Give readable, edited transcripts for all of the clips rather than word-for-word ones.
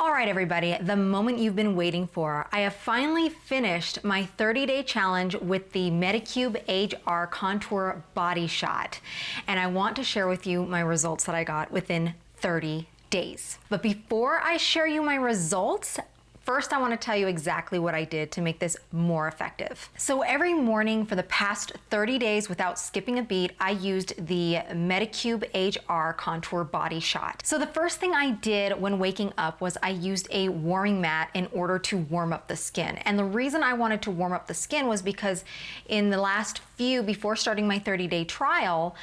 All right, everybody, the moment you've been waiting for. I have finally finished my 30-day challenge with the Medicube HR Contour Body Shot. And I want to share with you my results that I got within 30 days. But before I share you my results, first, I want to tell you exactly what I did to make this more effective. So every morning for the past 30 days, without skipping a beat, I used the Medicube HR Contour Body Shot. So the first thing I did when waking up was I used a warming mat in order to warm up the skin. And the reason I wanted to warm up the skin was because in the last few, before starting my 30-day trial,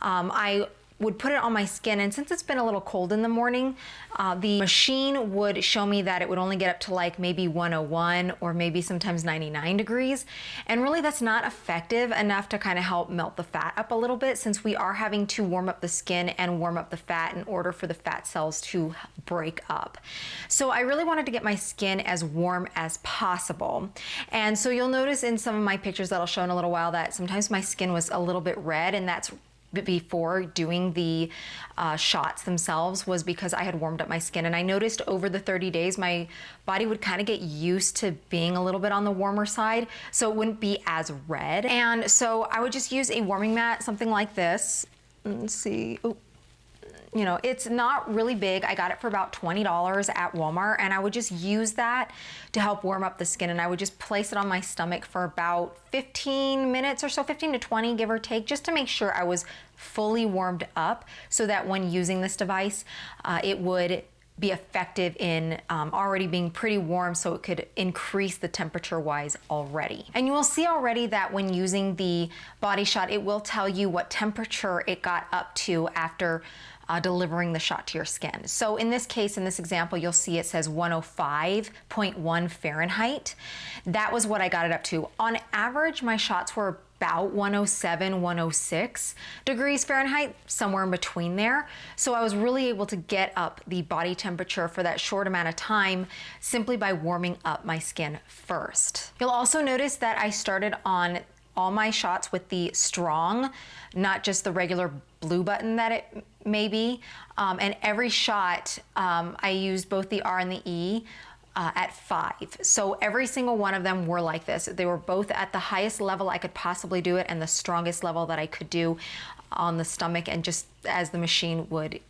I would put it on my skin, and since it's been a little cold in the morning, the machine would show me that it would only get up to like maybe 101 or maybe sometimes 99 degrees. And really that's not effective enough to kind of help melt the fat up a little bit, since we are having to warm up the skin and warm up the fat in order for the fat cells to break up. So I really wanted to get my skin as warm as possible. And so you'll notice in some of my pictures that I'll show in a little while that sometimes my skin was a little bit red, and that's before doing the shots themselves, was because I had warmed up my skin. And I noticed over the 30 days, my body would kind of get used to being a little bit on the warmer side, so it wouldn't be as red. And so I would just use a warming mat, something like this. Let's see. Oh. You know, it's not really big. I got it for about $20 at Walmart, and I would just use that to help warm up the skin. And I would just place it on my stomach for about 15 minutes or so, 15 to 20, give or take, just to make sure I was fully warmed up, so that when using this device, it would be effective in already being pretty warm, so it could increase the temperature wise already. And you will see already that when using the body shot, it will tell you what temperature it got up to after delivering the shot to your skin. So in this case, in this example, you'll see it says 105.1 Fahrenheit. That was what I got it up to. On average, my shots were about 107, 106 degrees Fahrenheit, somewhere in between there. So I was really able to get up the body temperature for that short amount of time simply by warming up my skin first. You'll also notice that I started on all my shots with the strong, not just the regular blue button that it may be. And every shot, I used both the R and the E at 5. So every single one of them were like this. They were both at the highest level I could possibly do it, and the strongest level that I could do on the stomach, and just as the machine would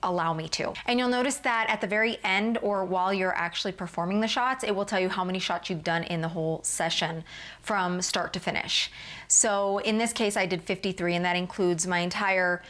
allow me to. And you'll notice that at the very end, or while you're actually performing the shots, it will tell you how many shots you've done in the whole session from start to finish. So in this case, I did 53, and that includes my entire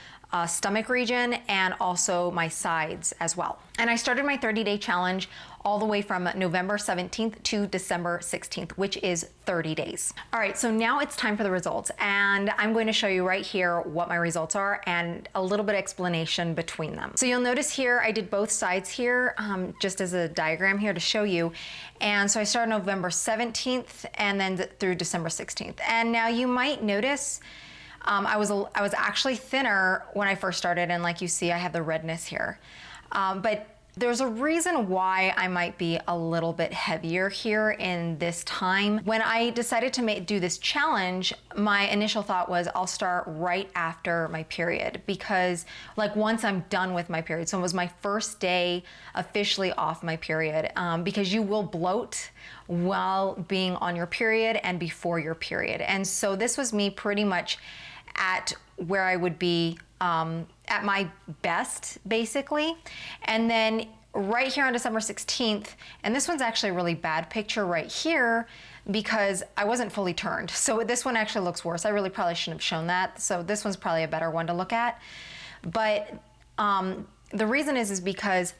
stomach region and also my sides as well. And I started my 30-day challenge all the way from November 17th to December 16th, which is 30 days. All right, so now it's time for the results, and I'm going to show you right here what my results are and a little bit of explanation between them. So you'll notice here I did both sides here, just as a diagram here to show you. And so I started November 17th and then through December 16th. And now you might notice I was actually thinner when I first started, and like you see, I have the redness here. But there's a reason why I might be a little bit heavier here in this time. When I decided to do this challenge, my initial thought was I'll start right after my period, because like once I'm done with my period, so it was my first day officially off my period, because you will bloat while being on your period and before your period. And so this was me pretty much at where I would be at my best, basically. And then right here on December 16th, and this one's actually a really bad picture right here because I wasn't fully turned. So this one actually looks worse. I really probably shouldn't have shown that. So this one's probably a better one to look at. But the reason is because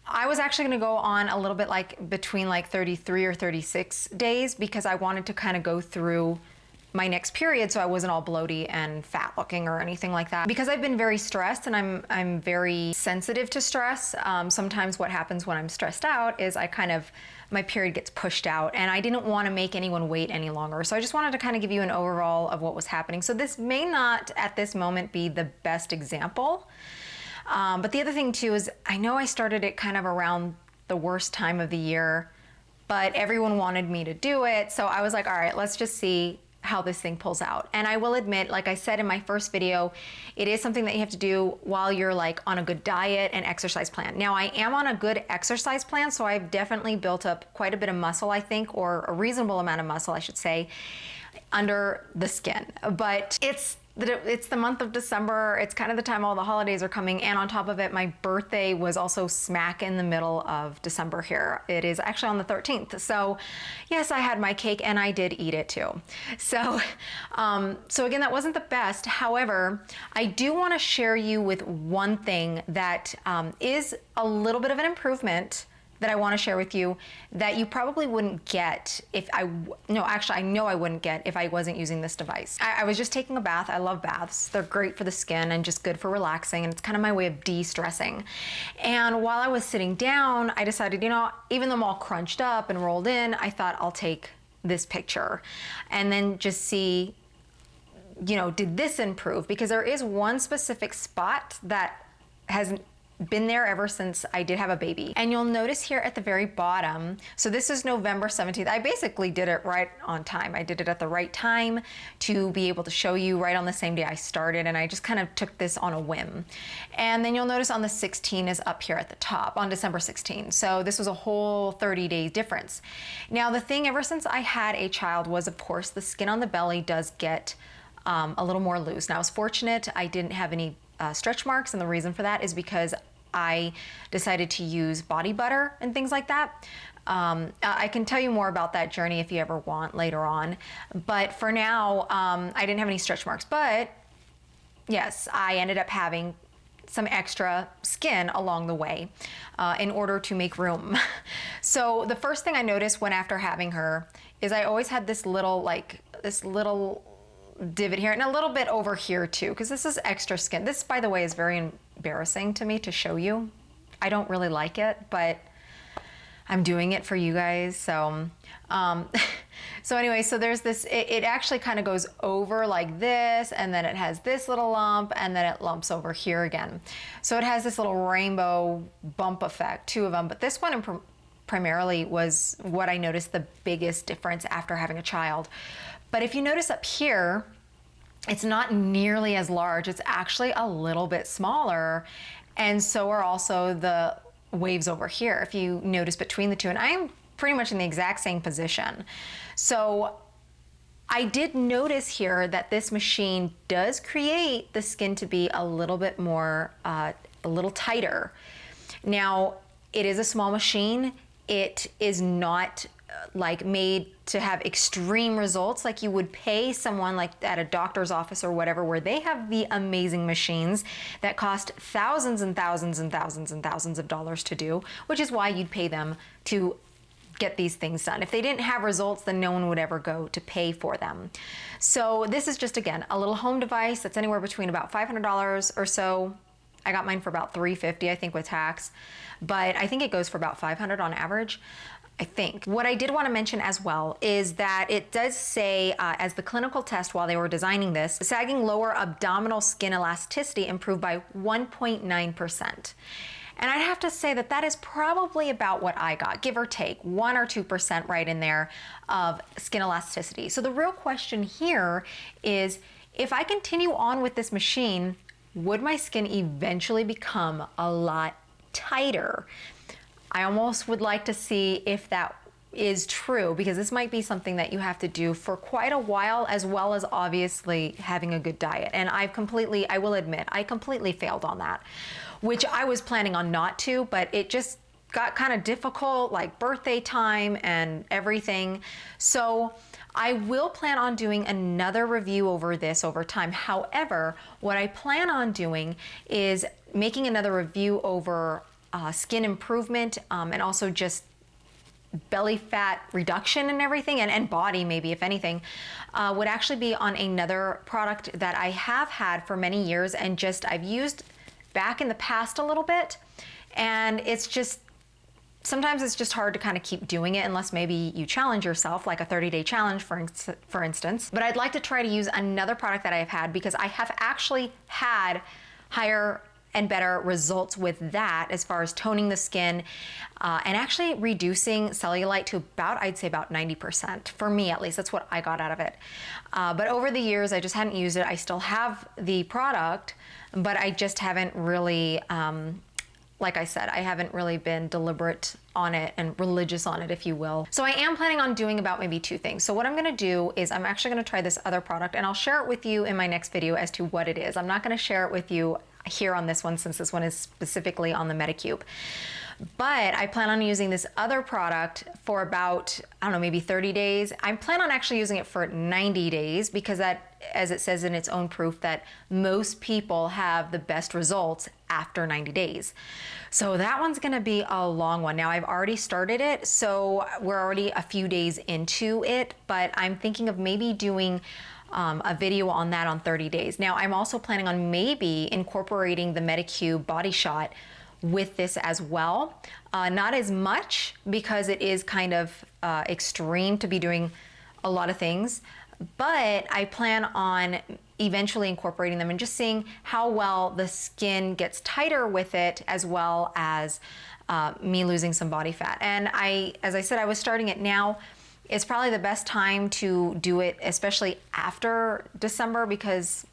I was actually gonna go on a little bit like between like 33 or 36 days, because I wanted to kind of go through my next period so I wasn't all bloaty and fat looking or anything like that. Because I've been very stressed, and I'm very sensitive to stress. Sometimes what happens when I'm stressed out is my period gets pushed out, and I didn't want to make anyone wait any longer. So I just wanted to kind of give you an overall of what was happening. So this may not at this moment be the best example. But the other thing too is I know I started it kind of around the worst time of the year, but everyone wanted me to do it. So I was like, all right, let's just see how this thing pulls out. And I will admit, like I said in my first video, it is something that you have to do while you're like on a good diet and exercise plan. Now I am on a good exercise plan, so I've definitely built up quite a bit of muscle, I think, or a reasonable amount of muscle, I should say, under the skin. But it's the month of December. It's kind of the time all the holidays are coming, and on top of it, my birthday was also smack in the middle of December here. It is actually on the 13th. So yes, I had my cake and I did eat it too. So again, that wasn't the best. However, I do want to share you with one thing that is a little bit of an improvement that I want to share with you that you probably wouldn't get if I know I wouldn't get if I wasn't using this device. I was just taking a bath. I love baths. They're great for the skin and just good for relaxing, and it's kind of my way of de-stressing. And while I was sitting down, I decided, you know, even though I'm all crunched up and rolled in, I thought I'll take this picture and then just see, you know, did this improve? Because there is one specific spot that has been there ever since I did have a baby. And you'll notice here at the very bottom, so this is November 17th. I basically did it right on time. I did it at the right time to be able to show you right on the same day I started, and I just kind of took this on a whim. And then you'll notice on the 16 is up here at the top, on December 16. So this was a whole 30-day difference. Now the thing ever since I had a child was, of course, the skin on the belly does get a little more loose. Now I was fortunate, I didn't have any stretch marks, and the reason for that is because I decided to use body butter and things like that. I can tell you more about that journey if you ever want later on, but for now, I didn't have any stretch marks. But yes, I ended up having some extra skin along the way in order to make room. So the first thing I noticed when after having her is I always had this little divot here and a little bit over here too, because this is extra skin. This, by the way, is very embarrassing to me to show you. I don't really like it, but I'm doing it for you guys. So anyway, so there's this, it actually kind of goes over like this, and then it has this little lump, and then it lumps over here again. So it has this little rainbow bump effect, two of them, but this one primarily was what I noticed the biggest difference after having a child. But if you notice up here, it's not nearly as large. It's actually a little bit smaller. And so are also the waves over here, if you notice between the two. And I'm pretty much in the exact same position. So I did notice here that this machine does create the skin to be a little bit more, a little tighter. Now, it is a small machine. It is not like made to have extreme results like you would pay someone like at a doctor's office or whatever, where they have the amazing machines that cost thousands and thousands and thousands and thousands of dollars to do, which is why you'd pay them to get these things done. If they didn't have results, then no one would ever go to pay for them. So this is just, again, a little home device that's anywhere between about $500 or so. I got mine for about $350, I think, with tax, but I think it goes for about $500 on average, I think. What I did want to mention as well is that it does say, as the clinical test while they were designing this, sagging lower abdominal skin elasticity improved by 1.9%. And I'd have to say that that is probably about what I got, give or take 1 or 2% right in there of skin elasticity. So the real question here is, if I continue on with this machine, would my skin eventually become a lot tighter? I almost would like to see if that is true, because this might be something that you have to do for quite a while, as well as obviously having a good diet. And I will admit, I completely failed on that, which I was planning on not to, but it just got kind of difficult, like birthday time and everything. So I will plan on doing another review over this over time. However, what I plan on doing is making another review over skin improvement and also just belly fat reduction and everything, and body maybe, if anything, would actually be on another product that I have had for many years and just I've used back in the past a little bit. And it's just, sometimes it's just hard to kind of keep doing it unless maybe you challenge yourself, like a 30-day challenge, for instance. But I'd like to try to use another product that I have had, because I have actually had higher and better results with that as far as toning the skin and actually reducing cellulite to about, I'd say about 90%. For me at least, that's what I got out of it. But over the years, I just hadn't used it. I still have the product, but I just haven't really, like I said, I haven't really been deliberate on it and religious on it, if you will. So I am planning on doing about maybe 2 things. So what I'm gonna do is I'm actually gonna try this other product, and I'll share it with you in my next video as to what it is. I'm not gonna share it with you here on this one, since this one is specifically on the Medicube. But I plan on using this other product for about, I don't know, maybe 30 days. I plan on actually using it for 90 days because that, as it says in its own proof, that most people have the best results after 90 days. So that one's gonna be a long one. Now I've already started it, so we're already a few days into it, but I'm thinking of maybe doing a video on that on 30 days. Now I'm also planning on maybe incorporating the Medicube Body Shot with this as well. Not as much because it is kind of extreme to be doing a lot of things, but I plan on eventually incorporating them and just seeing how well the skin gets tighter with it, as well as me losing some body fat. And as I said, I was starting it now. It's probably the best time to do it, especially after December, because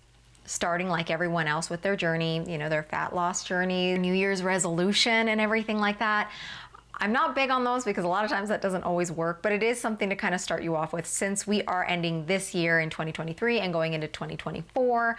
starting like everyone else with their journey, you know, their fat loss journey, New Year's resolution and everything like that. I'm not big on those because a lot of times that doesn't always work, but it is something to kind of start you off with. Since we are ending this year in 2023 and going into 2024,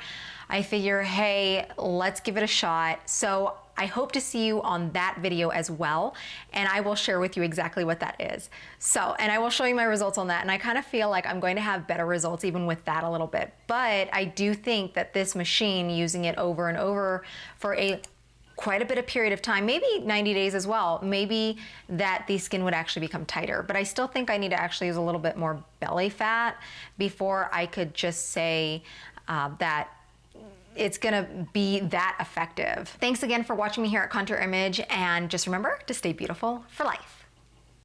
I figure, hey, let's give it a shot. So I hope to see you on that video as well, and I will share with you exactly what that is. So, and I will show you my results on that, and I kind of feel like I'm going to have better results even with that a little bit. But I do think that this machine, using it over and over for quite a bit of period of time, maybe 90 days as well, maybe that the skin would actually become tighter. But I still think I need to actually use a little bit more belly fat before I could just say that it's gonna be that effective. Thanks again for watching me here at Contour Image, and just remember to stay beautiful for life.